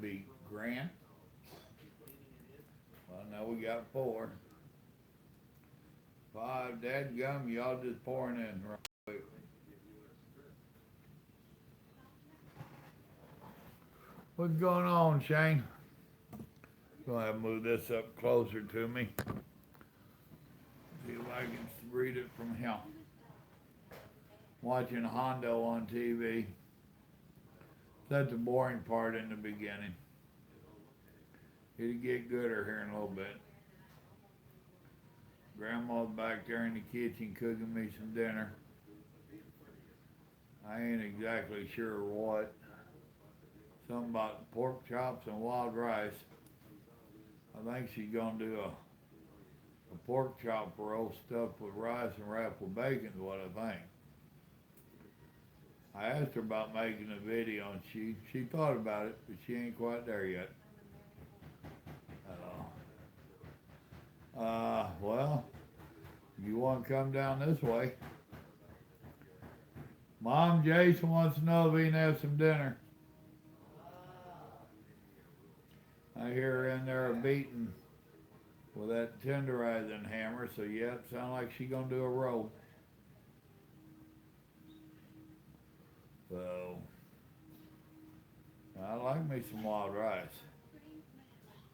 would be Grant. Well, now we got 4. 5, dadgum, y'all just pouring in right quick. What's going on, Shane? Gonna have to move this up closer to me. See if I can read it from here. Watching Hondo on TV. That's the boring part in the beginning. It'll get gooder here in a little bit. Grandma's back there in the kitchen cooking me some dinner. I ain't exactly sure what. Something about pork chops and wild rice. I think she's gonna do a pork chop roast stuffed with rice and wrapped with bacon is what I think. I asked her about making a video and she thought about it, but she ain't quite there yet. Well, you want to come down this way? Mom, Jason wants to know if he can have some dinner. I hear her in there beating with that tenderizing hammer, so yeah, it sounds like she's gonna do a roll. So, I like me some wild rice.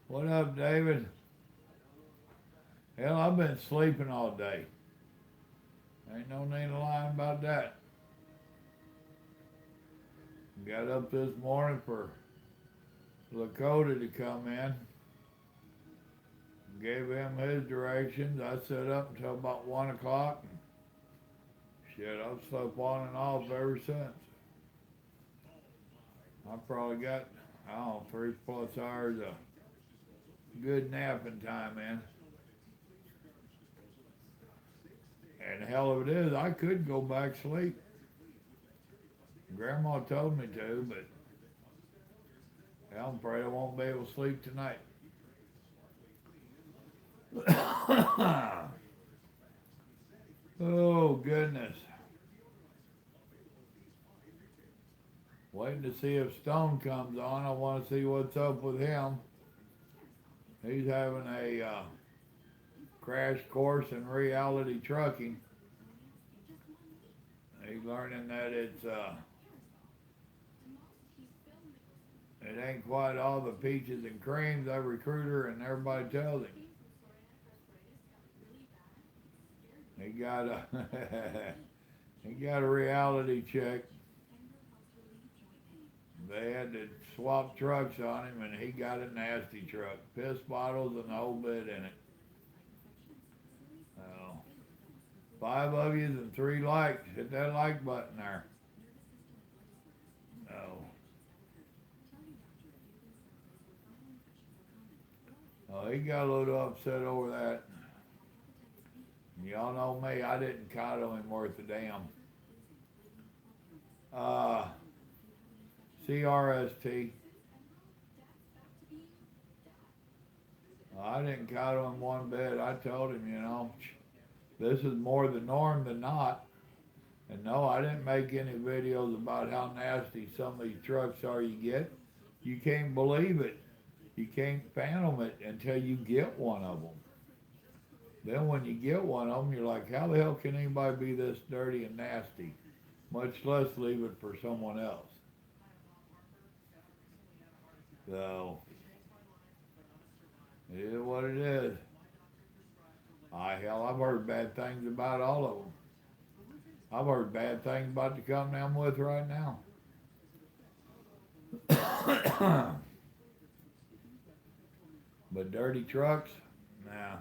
What up, David? Hell, I've been sleeping all day. Ain't no need of lying about that. Got up this morning for Lakota to come in. Gave him his directions. I sat up until about 1 o'clock. And shit, I've slept on and off ever since. I probably got, I don't know, 3+ hours of good napping time in. And the hell of it is, I could go back to sleep. Grandma told me to, but I'm afraid I won't be able to sleep tonight. Oh, goodness. Waiting to see if Stone comes on. I want to see what's up with him. He's having a crash course in reality trucking. He's learning that it ain't quite all the peaches and creams that recruiter and everybody tells him. He got a reality check. They had to swap trucks on him, and he got a nasty truck. Piss bottles and the whole bit in it. 5 of you and 3 likes. Hit that like button there. Oh, he got a little upset over that. Y'all know me, I didn't coddle him worth a damn. CRST. I didn't coddle him one bit. I told him, this is more the norm than not. And no, I didn't make any videos about how nasty some of these trucks are you get. You can't believe it. You can't fathom it until you get one of them. Then when you get one of them, you're like, how the hell can anybody be this dirty and nasty? Much less leave it for someone else. So, it is what it is. Hell, I've heard bad things about all of them. I've heard bad things about the company I'm with right now. But dirty trucks? Nah.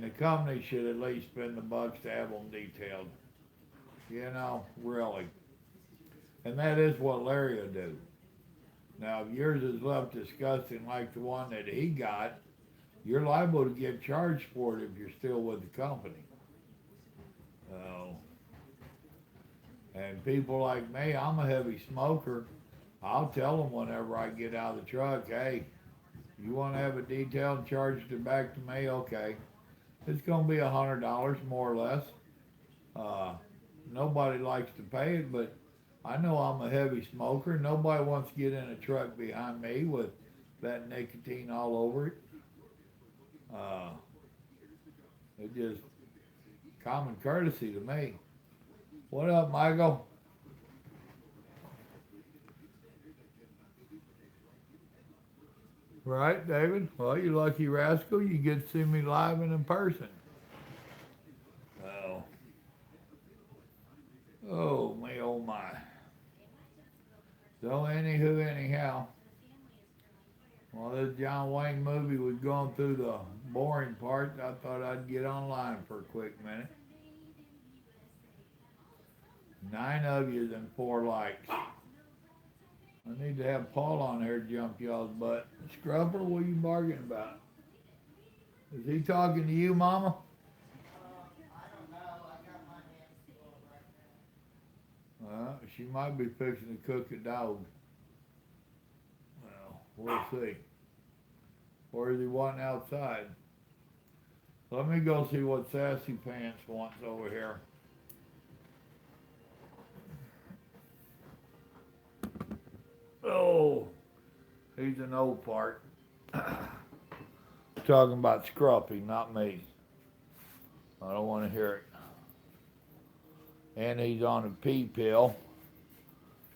The company should at least spend the bucks to have them detailed. Really. And that is what Larry will do. Now, if yours is left disgusting like the one that he got, you're liable to get charged for it if you're still with the company. And people like me, I'm a heavy smoker. I'll tell them whenever I get out of the truck, hey, you want to have it detailed and charged it back to me? Okay. It's going to be $100 more or less. Nobody likes to pay it, but I know I'm a heavy smoker. Nobody wants to get in a truck behind me with that nicotine all over it. Uh, it's just common courtesy to me. What up, Michael? Right, David? Well, you lucky rascal. You get to see me live and in person. Oh. Oh, me, oh my. So, anywho, anyhow, while this John Wayne movie was going through the boring part, I thought I'd get online for a quick minute. 9 of you and 4 likes. I need to have Paul on here to jump y'all's butt. Scrubber, what are you bargaining about? Is he talking to you, Mama? She might be fixing to cook a dog. Well, we'll see. Or is he wanting outside? Let me go see what Sassy Pants wants over here. Oh, he's an old part. Talking about Scruffy, not me. I don't want to hear it. And he's on a pee pill.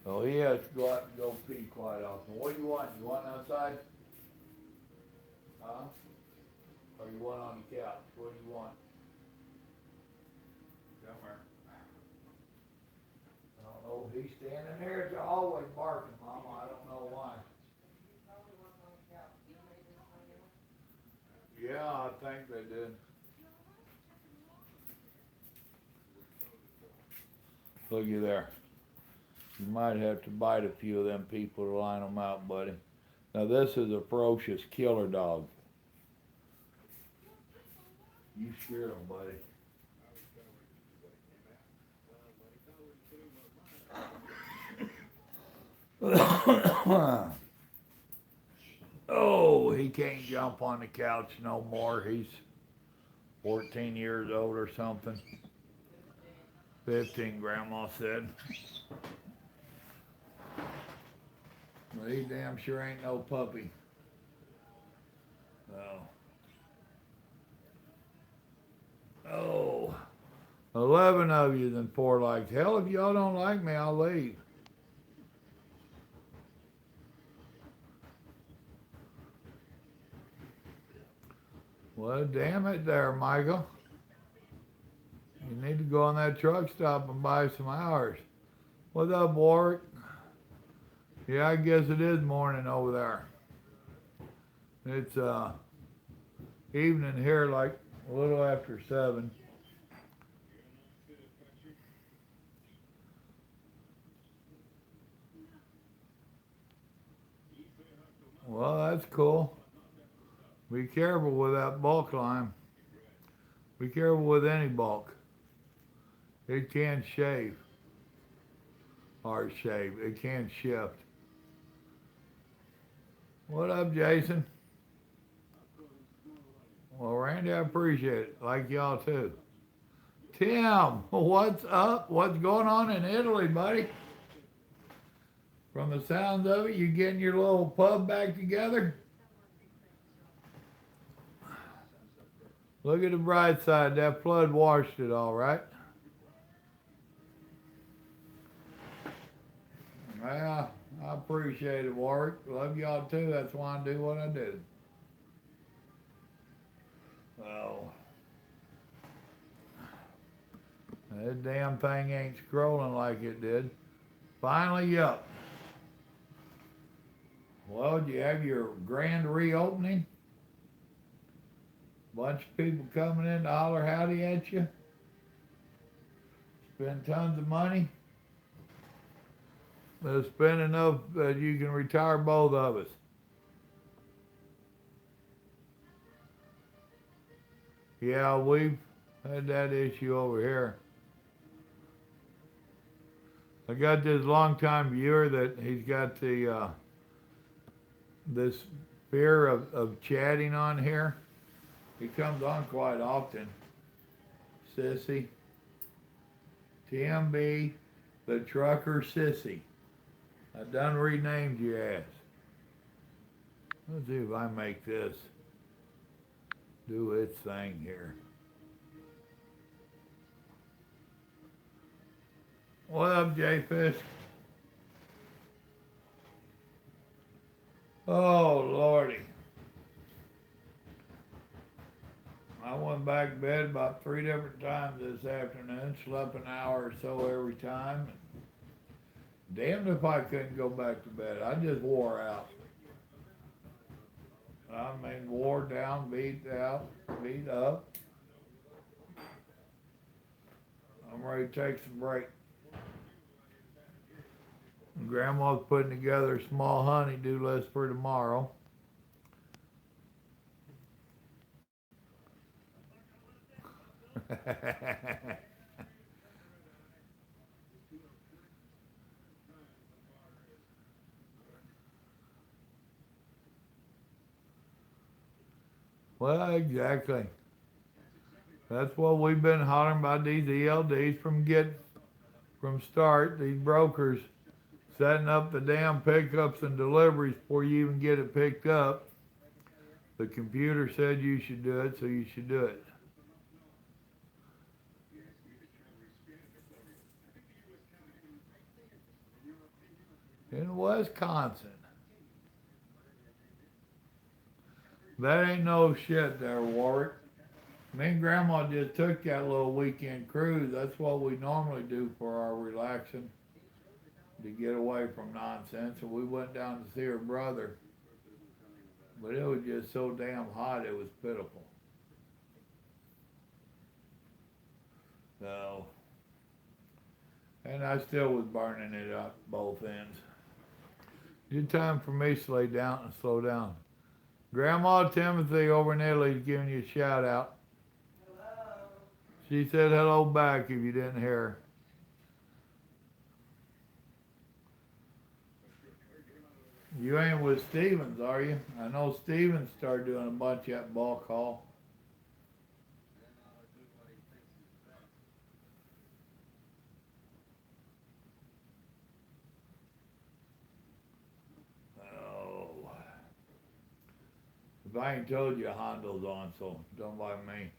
So he has to go out and go pee quite often. What do you want? You want outside? Huh? Or you want on the couch? What do you want? Come here. I don't know. He's standing there at the hallway barking, Mama. I don't know why. Yeah, I think they did. Looky there. You might have to bite a few of them people to line them out, buddy. Now this is a ferocious killer dog. You scared them, buddy. Oh, he can't jump on the couch no more. He's 14 years old or something. 15, Grandma said. But he damn sure ain't no puppy. Oh. 11 of you then 4 likes. Hell, if y'all don't like me, I'll leave. Well, damn it there, Michael. You need to go on that truck stop and buy some hours. What's up, Warwick? Yeah, I guess it is morning over there. It's evening here, like a little after 7. Well, that's cool. Be careful with that bulk line. Be careful with any bulk. It can shave. Or shave. It can shift. What up, Jason? Well, Randy, I appreciate it. Like y'all too. Tim, what's up? What's going on in Italy, buddy? From the sounds of it, you getting your little pub back together? Look at the bright side. That flood washed it all right. Yeah, I appreciate it, Warwick. Love y'all too. That's why I do what I do. Well, that damn thing ain't scrolling like it did. Finally up. Well, do you have your grand reopening? Bunch of people coming in to holler howdy at you? Spend tons of money? But spend enough that you can retire both of us. Yeah, we've had that issue over here. I got this longtime viewer that he's got the this fear of chatting on here. He comes on quite often. Sissy, TMB, The trucker sissy. I done renamed your ass. Let's see if I make this do its thing here. What up, Jay Fisk? Oh, Lordy. I went back to bed about 3 different times this afternoon, slept an hour or so every time. Damned if I couldn't go back to bed. I just wore out. I mean, wore down, beat out, beat up. I'm ready to take some break. Grandma's putting together a small honey-do list for tomorrow. Well, exactly. That's what we've been hollering about, these ELDs from start, these brokers setting up the damn pickups and deliveries before you even get it picked up. The computer said you should do it, so you should do it. In Wisconsin. That ain't no shit there, Warwick. Me and Grandma just took that little weekend cruise. That's what we normally do for our relaxing, to get away from nonsense. And we went down to see her brother. But it was just so damn hot, it was pitiful. So, and I still was burning it up both ends. Good time for me to lay down and slow down. Grandma Timothy over in Italy is giving you a shout out. Hello. She said hello back if you didn't hear her. You ain't with Stevens, are you? I know Stevens started doing a bunch of that ball call. Oh. If I ain't told you, Hondo's on, so don't mind me.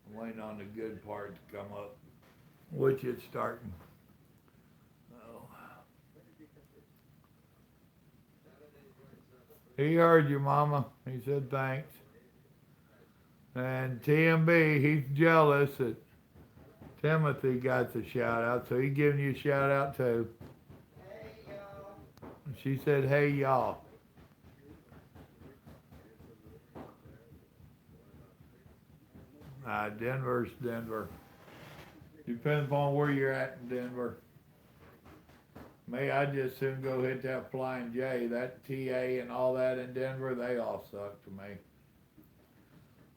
I'm waiting on the good part to come up, which it's starting. Oh. He heard you, Mama. He said thanks. And TMB, he's jealous that Timothy got the shout out, so he's giving you a shout out too. Hey, y'all. She said, hey, y'all. Denver's Denver. Depends upon where you're at in Denver. Me, I just soon go hit that Flying J. That TA and all that in Denver, they all suck to me.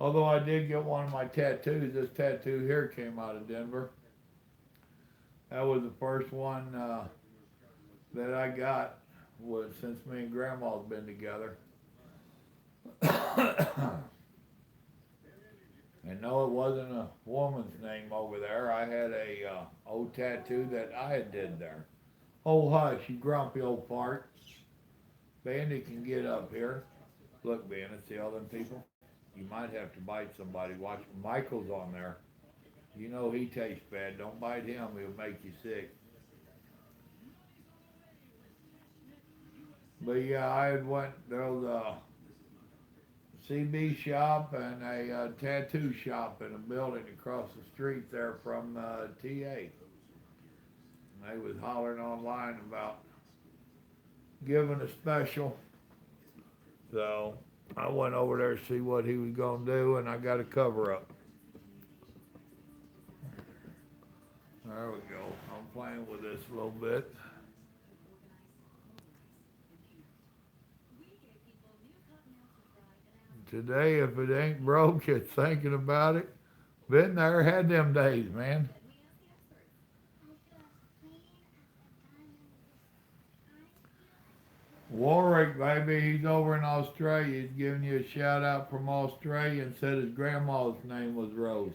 Although I did get one of my tattoos. This tattoo here came out of Denver. That was the first one that I got since me and Grandma's been together. And no, it wasn't a woman's name over there. I had a old tattoo that I had did there. Oh, hush, you grumpy old fart. Bandit can get up here. Look, Bandit, see all them people? You might have to bite somebody. Watch, Michael's on there. You know he tastes bad. Don't bite him. He'll make you sick. But yeah, I had went, there was a CB shop and a tattoo shop in a building across the street there from TA. And they was hollering online about giving a special. So I went over there to see what he was going to do, and I got a cover up. There we go. I'm playing with this a little bit. Today, if it ain't broke, it's thinking about it. Been there, had them days, man. Warwick, baby, he's over in Australia. He's giving you a shout out from Australia and said his grandma's name was Rose.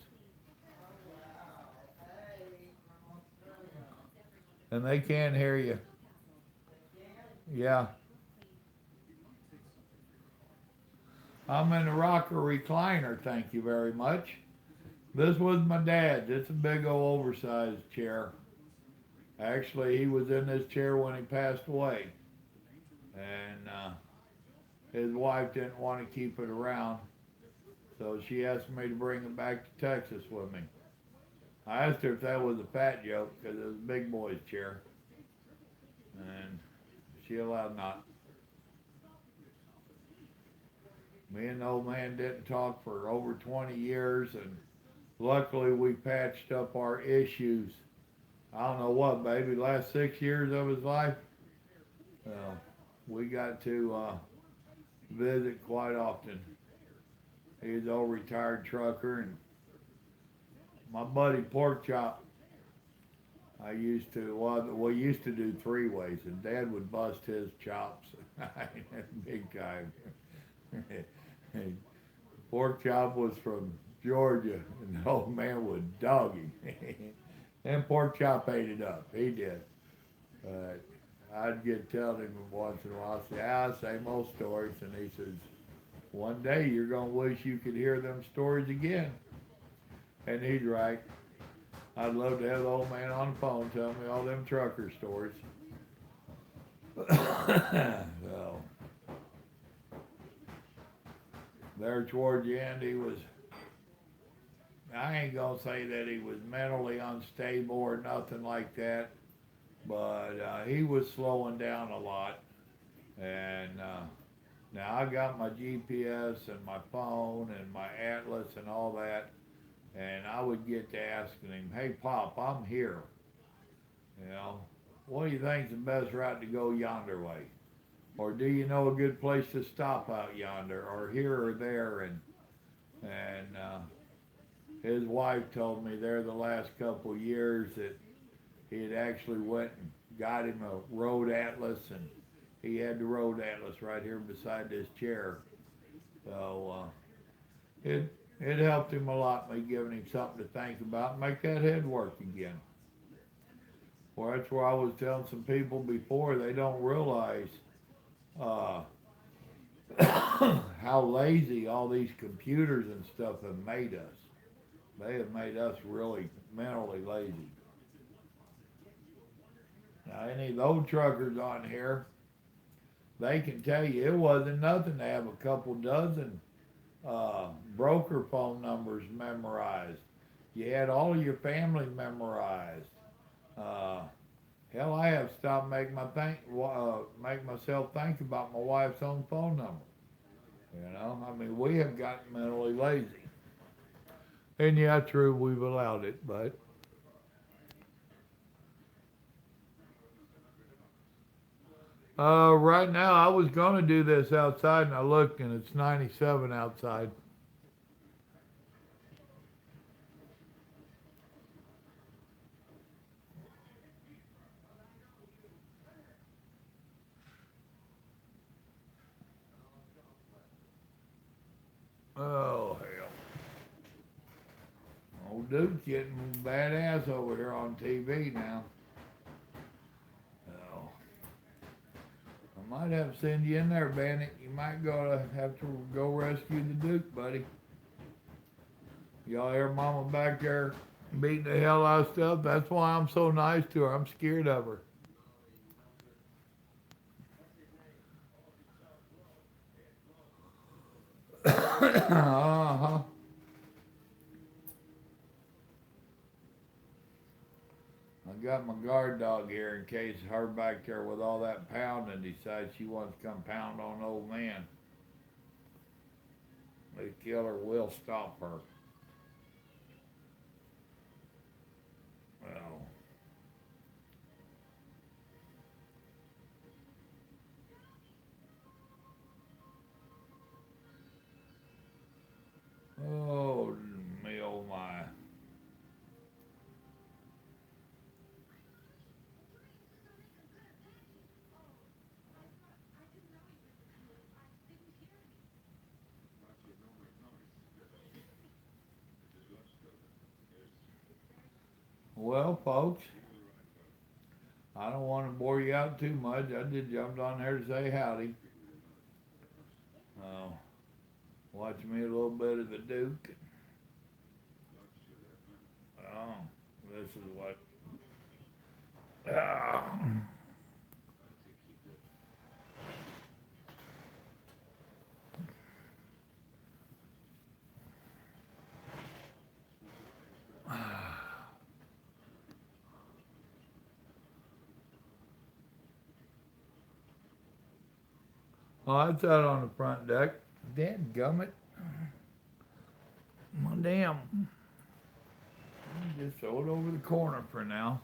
And they can't hear you. Yeah. I'm in the rocker recliner, thank you very much. This was my dad's. It's a big old oversized chair. Actually, he was in this chair when he passed away. And his wife didn't want to keep it around. So she asked me to bring it back to Texas with me. I asked her if that was a fat joke because it was a big boy's chair. And she allowed not. Me and the old man didn't talk for over 20 years, and luckily we patched up our issues. I don't know what, baby, last 6 years of his life, we got to visit quite often. He's an old retired trucker, and my buddy Pork Chop, we used to do three ways, and Dad would bust his chops. Big time. Pork Chop was from Georgia, and the old man would dog him. And Pork Chop ate it up. He did. I'd get telling him once in a while, I say, same old stories. And he says, one day you're going to wish you could hear them stories again. And he's right. I'd love to have the old man on the phone telling me all them trucker stories. So, there towards the end, I ain't going to say that he was mentally unstable or nothing like that, but he was slowing down a lot. And now I got my GPS and my phone and my Atlas and all that, and I would get to asking him, hey, Pop, I'm here. What do you think's the best route to go yonder way? Or do you know a good place to stop out yonder, or here or there? And his wife told me there the last couple of years that he had actually went and got him a road atlas, and he had the road atlas right here beside this chair. So it helped him a lot, me giving him something to think about and make that head work again. Well, that's where I was telling some people before, they don't realize how lazy all these computers and stuff have made us. They have made us really mentally lazy. Now, any of those truckers on here, they can tell you it wasn't nothing to have a couple dozen broker phone numbers memorized. You had all of your family memorized. Hell, I have stopped make myself think about my wife's own phone number. I mean, we have gotten mentally lazy. And yeah, true, we've allowed it, but right now I was gonna do this outside, and I looked, and it's 97 outside. Oh hell. Old dude's getting badass over here on TV now. Oh. I might have to send you in there, Bandit. You might have to go rescue the Duke, buddy. Y'all hear Mama back there beating the hell out of stuff? That's why I'm so nice to her. I'm scared of her. Uh-huh. I got my guard dog here in case her back there with all that pounding decides she wants to come pound on old man. The killer will stop her. Well, oh me, oh my. Well, folks, I don't want to bore you out too much. I just jumped on there to say howdy. Watch me a little bit of the Duke. Oh, this is what. Oh, that's out on the front deck. Dadgummit. Well, damn. Just throw it over the corner for now.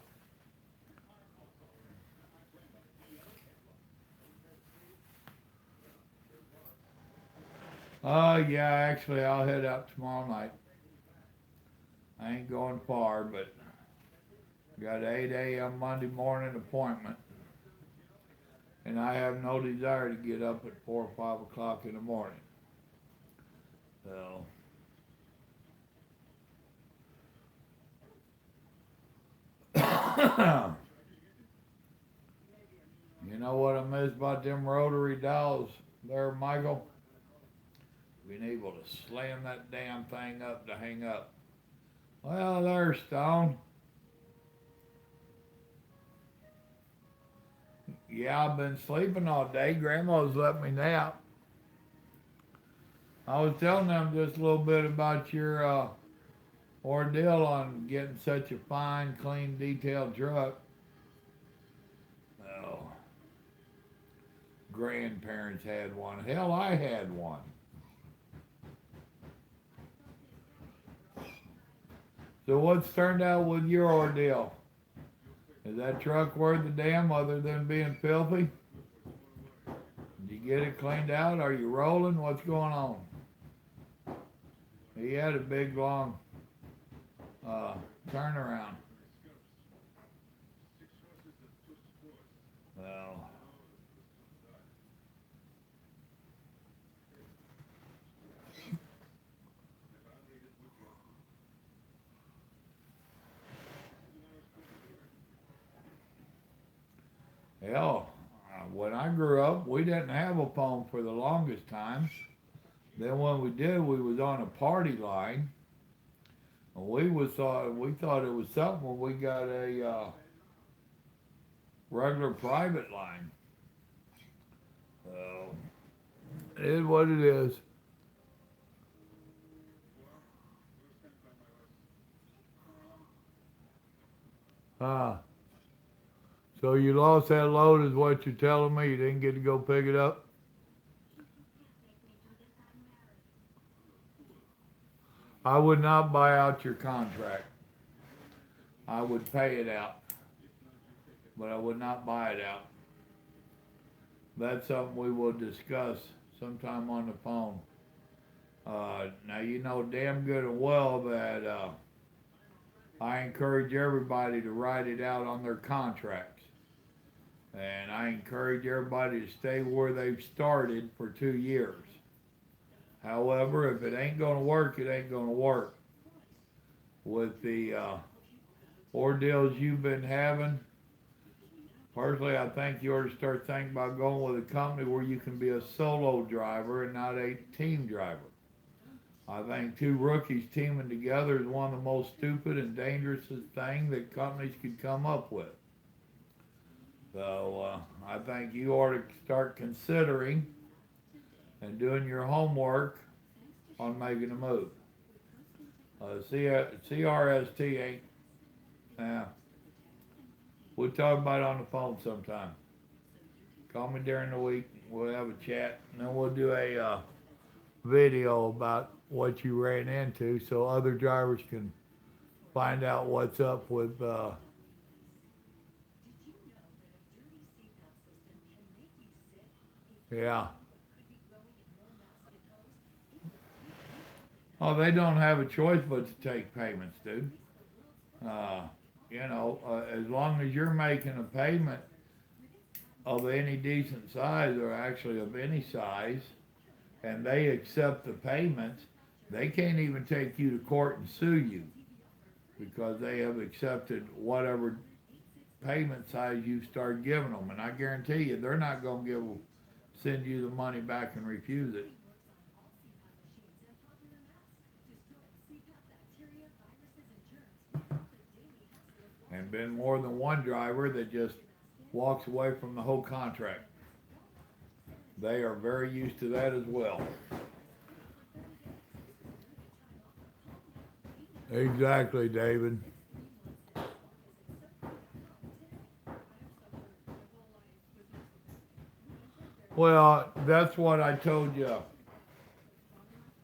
Yeah, actually, I'll head out tomorrow night. I ain't going far, but got an 8 a.m. Monday morning appointment. And I have no desire to get up at 4 or 5 o'clock in the morning. So, you know what I miss about them rotary dials there, Michael? Being able to slam that damn thing up to hang up. Well, there's Stone. Yeah, I've been sleeping all day. Grandma's let me nap. I was telling them just a little bit about your ordeal on getting such a fine, clean, detailed truck. Oh, grandparents had one. Hell, I had one. So what's turned out with your ordeal? Is that truck worth a damn other than being filthy? Did you get it cleaned out? Are you rolling? What's going on? He had a big, long turnaround. Well, hell, when I grew up, we didn't have a phone for the longest time. Then when we did, we was on a party line. And we thought it was something when we got a regular private line. So it is what it is. So you lost that load is what you're telling me? You didn't get to go pick it up? I would not buy out your contract. I would pay it out, but I would not buy it out. That's something we will discuss sometime on the phone. Now you know damn good and well that I encourage everybody to write it out on their contracts. And I encourage everybody to stay where they've started for 2 years. However, if it ain't going to work, it ain't going to work. With the ordeals you've been having, personally, I think you ought to start thinking about going with a company where you can be a solo driver and not a team driver. I think two rookies teaming together is one of the most stupid and dangerous things that companies could come up with. So I think you ought to start considering and doing your homework on making a move. CRST ain't. We'll talk about it on the phone sometime. Call me during the week. We'll have a chat, and then we'll do a video about what you ran into so other drivers can find out what's up with yeah. Oh, they don't have a choice but to take payments, dude. As long as you're making a payment of any decent size or actually of any size, and they accept the payments, they can't even take you to court and sue you because they have accepted whatever payment size you start giving them, and I guarantee you they're not going to send you the money back and refuse it. And been more than one driver that just walks away from the whole contract. They are very used to that as well. Exactly, David. Well, that's what I told you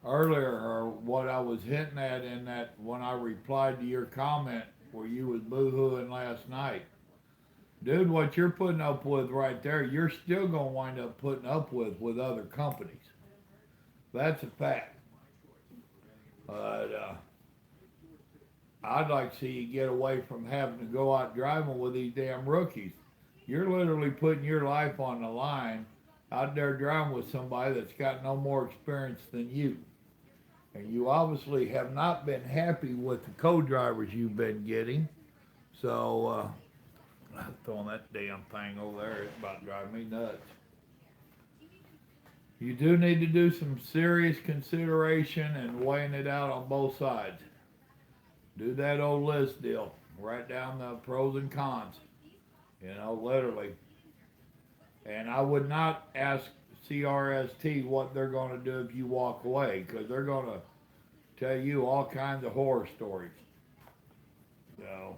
earlier, or what I was hinting at in that when I replied to your comment where you was boo-hooing last night. Dude, what you're putting up with right there, you're still going to wind up putting up with other companies. That's a fact. But I'd like to see you get away from having to go out driving with these damn rookies. You're literally putting your life on the line out there driving with somebody that's got no more experience than you. And you obviously have not been happy with the co-drivers you've been getting. So, I'm throwing that damn thing over there. It's about driving me nuts. You do need to do some serious consideration and weighing it out on both sides. Do that old list deal. Write down the pros and cons. Literally. And I would not ask CRST what they're going to do if you walk away, because they're going to tell you all kinds of horror stories. So,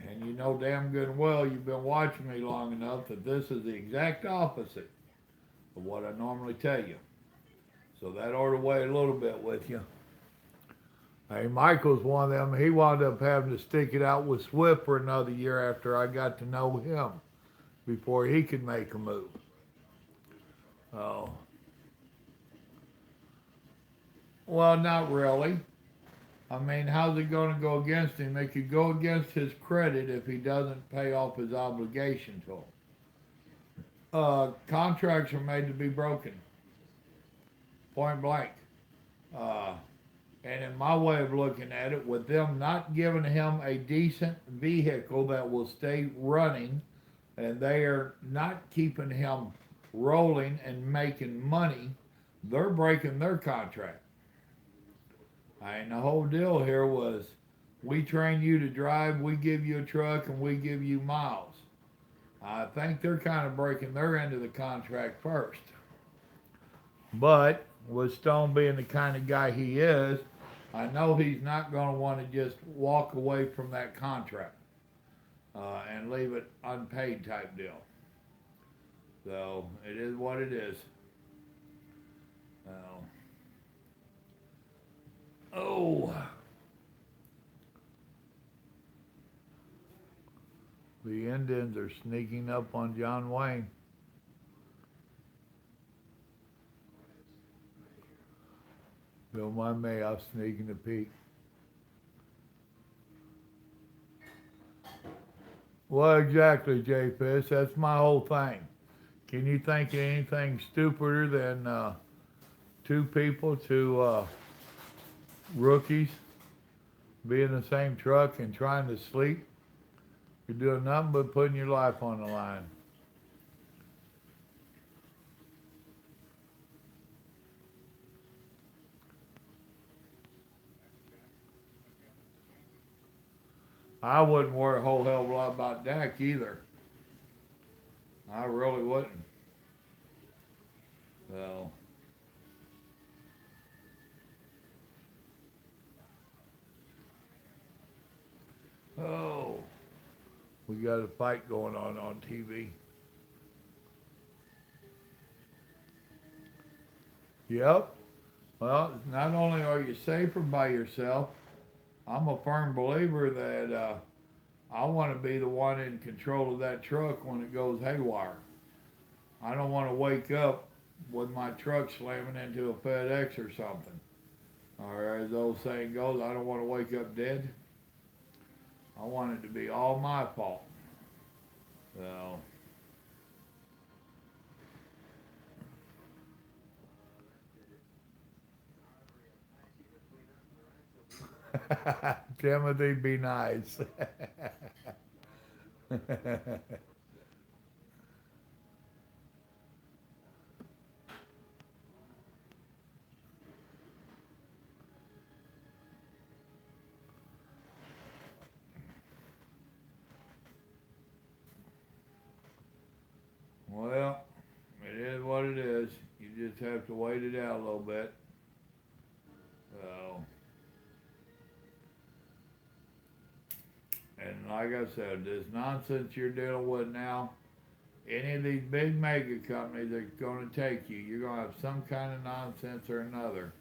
and you know damn good and well you've been watching me long enough that this is the exact opposite of what I normally tell you. So that ought to weigh a little bit with you. Hey, Michael's one of them. He wound up having to stick it out with Swift for another year after I got to know him before he could make a move. Oh. Well, not really. I mean, how's it going to go against him? It could go against his credit if he doesn't pay off his obligation to him. Contracts are made to be broken. Point blank. And in my way of looking at it, with them not giving him a decent vehicle that will stay running, and they are not keeping him rolling and making money, they're breaking their contract. And the whole deal here was, we train you to drive, we give you a truck, and we give you miles. I think they're kind of breaking their end of the contract first. But with Stone being the kind of guy he is, I know he's not going to want to just walk away from that contract and leave it unpaid type deal. So it is what it is. Oh. The Indians are sneaking up on John Wayne. Don't mind me, I'm sneaking a peek. Well, exactly, Jay Fish. That's my whole thing. Can you think of anything stupider than two people, two rookies, be in the same truck and trying to sleep? You're doing nothing but putting your life on the line. I wouldn't worry a whole hell of a lot about Dak either. I really wouldn't. So. Oh. We got a fight going on TV. Yep. Well, not only are you safer by yourself, I'm a firm believer that I want to be the one in control of that truck when it goes haywire. I don't want to wake up with my truck slamming into a FedEx or something. Or as the old saying goes, I don't want to wake up dead. I want it to be all my fault. So. Timothy, be nice. Well, it is what it is. You just have to wait it out a little bit. So, and like I said, this nonsense you're dealing with now, any of these big mega companies that's going to take you, you're going to have some kind of nonsense or another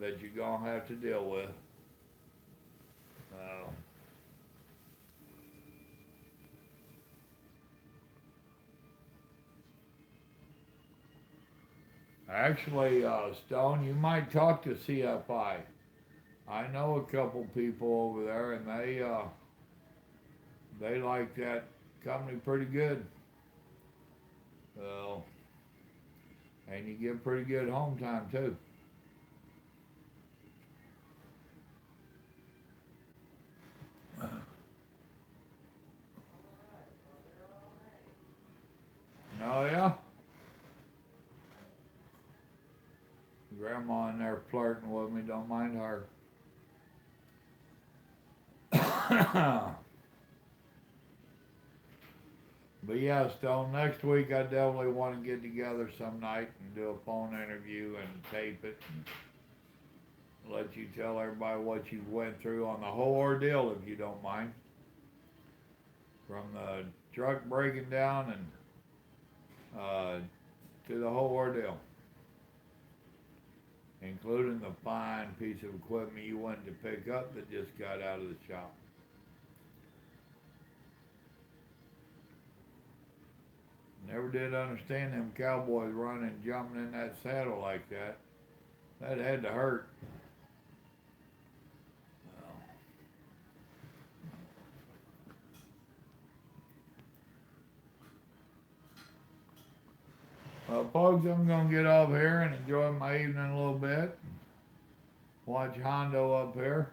that you're going to have to deal with. Actually, Stone, you might talk to CFI. I know a couple people over there, and they like that company pretty good. So, and you get pretty good home time too. Oh yeah. Grandma in there flirting with me. Don't mind her. But yeah, Stone, next week I definitely want to get together some night and do a phone interview and tape it and let you tell everybody what you went through on the whole ordeal, if you don't mind. From the truck breaking down and to the whole ordeal, including the fine piece of equipment you went to pick up that just got out of the shop. Never did understand them cowboys running and jumping in that saddle like that. That had to hurt. Well, folks, I'm going to get off here and enjoy my evening a little bit. Watch Hondo up here.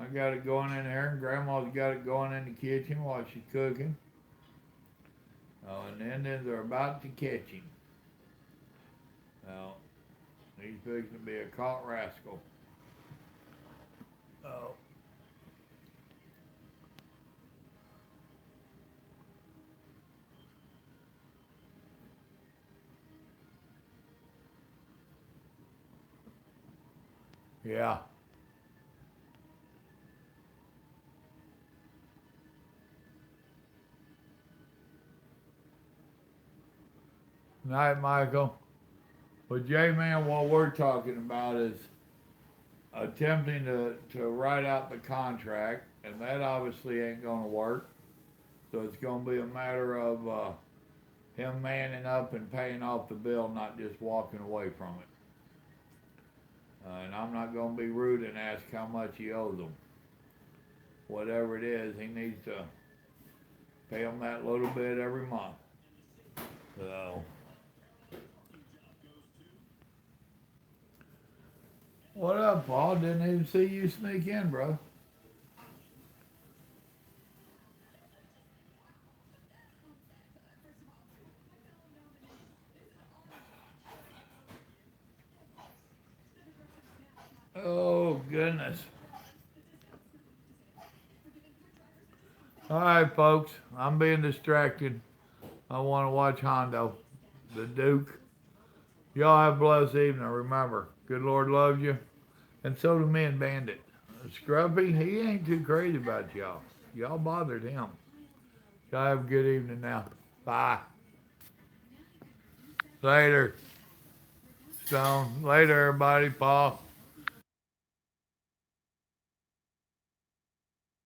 I got it going in there, and Grandma's got it going in the kitchen while she's cooking. Oh, and the Indians are about to catch him. Now, he's fixing to be a caught rascal. Oh. Yeah. Night, Michael. Well, J-Man, what we're talking about is attempting to write out the contract, and that obviously ain't going to work. So it's going to be a matter of him manning up and paying off the bill, not just walking away from it. And I'm not going to be rude and ask how much he owes them. Whatever it is, he needs to pay them that little bit every month. So, what up, Paul? Didn't even see you sneak in, bro. Oh, goodness. All right, folks. I'm being distracted. I want to watch Hondo, the Duke. Y'all have a blessed evening. Remember, good Lord loves you. And so do me and Bandit. Scruffy, he ain't too crazy about y'all. Y'all bothered him. Y'all have a good evening now. Bye. Later. Stone. Later, everybody. Paul.